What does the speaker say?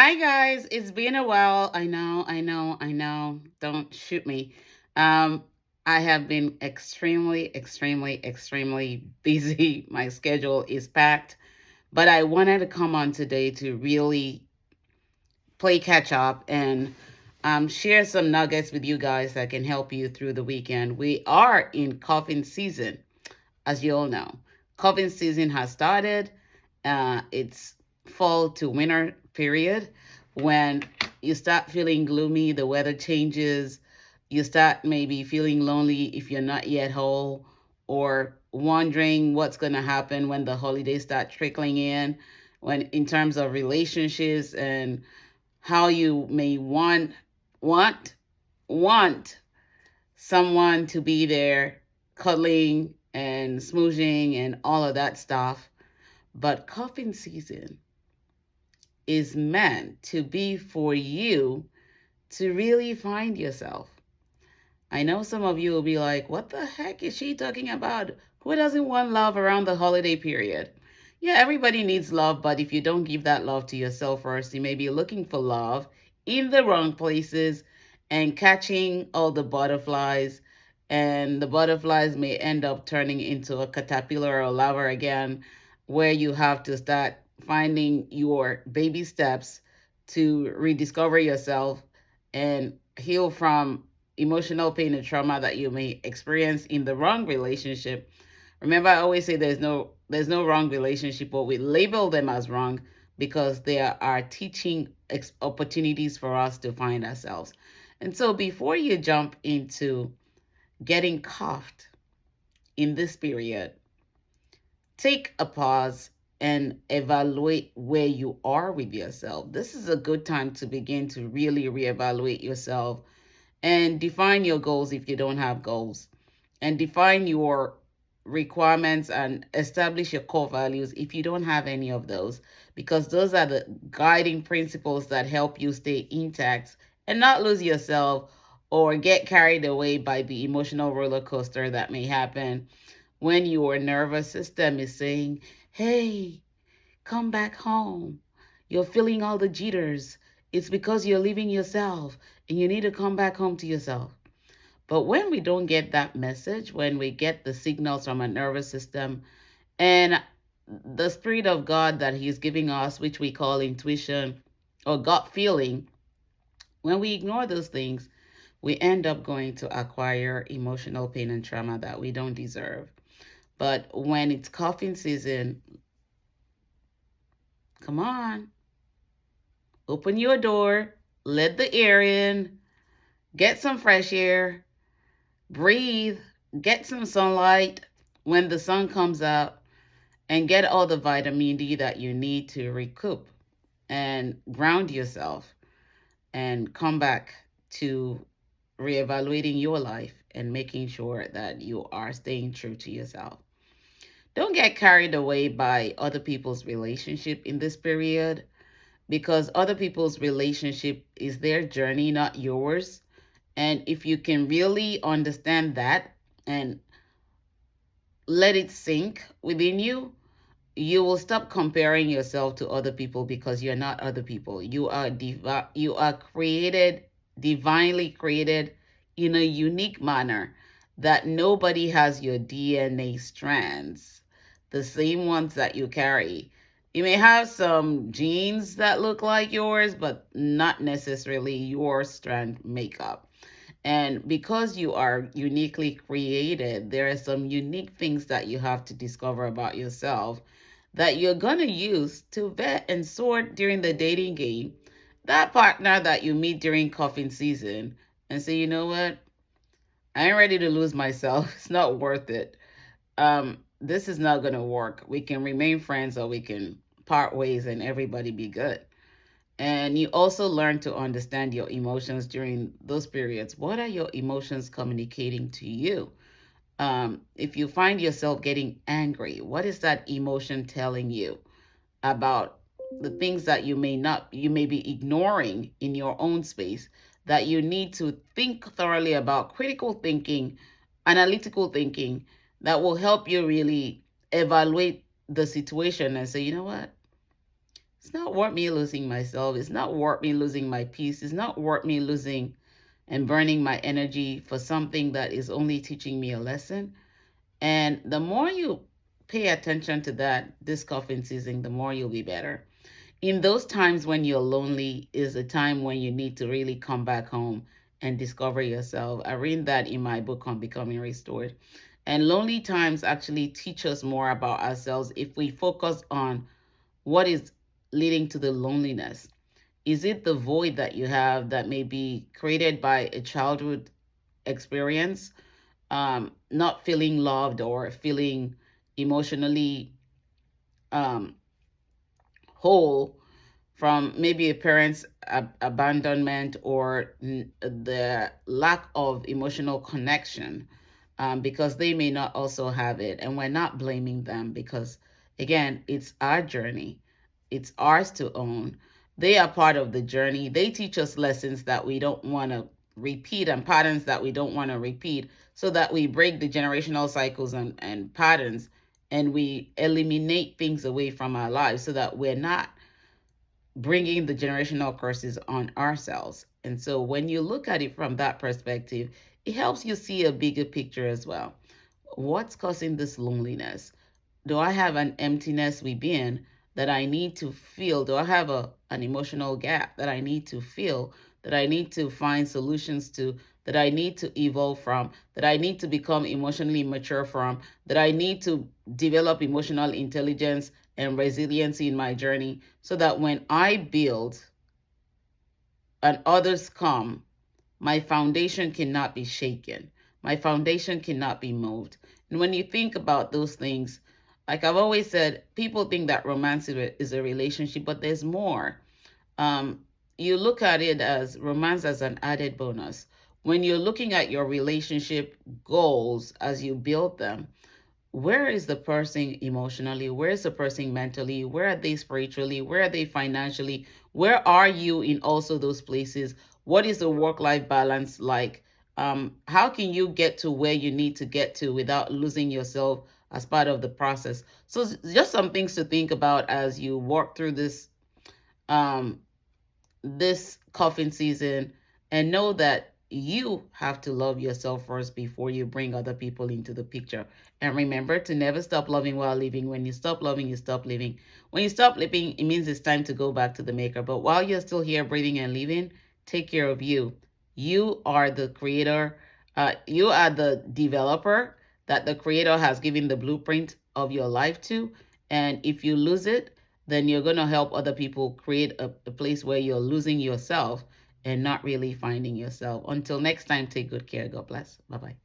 Hi guys, it's been a while. I know. Don't shoot me. Um, I have been extremely busy. My schedule is packed, but I wanted to come on today to really play catch up and share some nuggets with you guys that can help you through the weekend. We are in coffin season, as you all know. Coffin season has started. It's fall to winter period when you start feeling gloomy, the weather changes, you start maybe feeling lonely if you're not yet whole, or wondering what's going to happen when the holidays start trickling in, when in terms of relationships and how you may want want someone to be there cuddling and smooching and all of that stuff. But cuffing season is meant to be for you to really find yourself. I know some of you will be like, what the heck is she talking about? Who doesn't want love around the holiday period? Yeah, everybody needs love, but if you don't give that love to yourself first, you may be looking for love in the wrong places and catching all the butterflies. And the butterflies may end up turning into a caterpillar or a larva again, where you have to start finding your baby steps to rediscover yourself and heal from emotional pain and trauma that you may experience in the wrong relationship. Remember, I always say there's no wrong relationship, but we label them as wrong because they are teaching opportunities for us to find ourselves. And so before you jump into getting cuffed in this period, take a pause and evaluate where you are with yourself. This is a good time to begin to really reevaluate yourself and define your goals if you don't have goals, and define your requirements and establish your core values if you don't have any of those, because those are the guiding principles that help you stay intact and not lose yourself or get carried away by the emotional roller coaster that may happen when your nervous system is saying, hey, come back home. You're feeling all the jitters. It's because you're leaving yourself and you need to come back home to yourself. But when we don't get that message, when we get the signals from our nervous system and the Spirit of God that He's giving us, which we call intuition or gut feeling, when we ignore those things, we end up going to acquire emotional pain and trauma that we don't deserve. But when it's coughing season, come on, open your door, let the air in, get some fresh air, breathe, get some sunlight when the sun comes out, and get all the vitamin D that you need to recoup and ground yourself and come back to reevaluating your life and making sure that you are staying true to yourself. Don't get carried away by other people's relationship in this period, because other people's relationship is their journey, not yours. And if you can really understand that and let it sink within you, you will stop comparing yourself to other people, because you're not other people. You are created, divinely created in a unique manner that nobody has your DNA strands, the same ones that you carry. You may have some genes that look like yours, but not necessarily your strand makeup. And because you are uniquely created, there are some unique things that you have to discover about yourself that you're going to use to vet and sort during the dating game. That partner that you meet during cuffing season and say, you know what? I ain't ready to lose myself. It's not worth it. This is not going to work. We can remain friends or we can part ways and everybody be good. And you also learn to understand your emotions during those periods. What are your emotions communicating to you? If you find yourself getting angry, what is that emotion telling you about the things that you may be ignoring in your own space, that you need to think thoroughly about? Critical thinking, analytical thinking, that will help you really evaluate the situation and say, you know what? It's not worth me losing myself. It's not worth me losing my peace. It's not worth me losing and burning my energy for something that is only teaching me a lesson. And the more you pay attention to that this cuffing season, the more you'll be better. In those times when you're lonely is a time when you need to really come back home and discover yourself. I read that in my book on Becoming Restored. And lonely times actually teach us more about ourselves if we focus on what is leading to the loneliness. Is it the void that you have that may be created by a childhood experience, not feeling loved or feeling emotionally um, whole from maybe a parent's abandonment or the lack of emotional connection, because they may not also have it. And we're not blaming them because, again, it's our journey, it's ours to own. They are part of the journey. They teach us lessons that we don't want to repeat and patterns that we don't want to repeat so that we break the generational cycles and patterns, and we eliminate things away from our lives so that we're not bringing the generational curses on ourselves. And so when you look at it from that perspective, it helps you see a bigger picture as well. What's causing this loneliness? Do I have an emptiness within that I need to feel? Do I have an emotional gap that I need to feel, that I need to find solutions to, that I need to evolve from, that I need to become emotionally mature from, that I need to develop emotional intelligence and resiliency in my journey so that when I build and others come, my foundation cannot be shaken. My foundation cannot be moved. And when you think about those things, like I've always said, people think that romance is a relationship, but there's more. Um, you look at it as romance as an added bonus. When you're looking at your relationship goals as you build them, where is the person emotionally? Where is the person mentally? Where are they spiritually? Where are they financially? Where are you in also those places? What is the work life balance like? How can you get to where you need to get to without losing yourself as part of the process? So, just some things to think about as you work through um, this cuffing season, and know that you have to love yourself first before you bring other people into the picture. And remember to never stop loving while living. When you stop loving, you stop living. When you stop living, it means it's time to go back to the maker. But while you're still here breathing and living, take care of you. You are the creator. You are the developer that the creator has given the blueprint of your life to. And if you lose it, then you're going to help other people create a place where you're losing yourself and not really finding yourself. Until next time, take good care. God bless. Bye bye.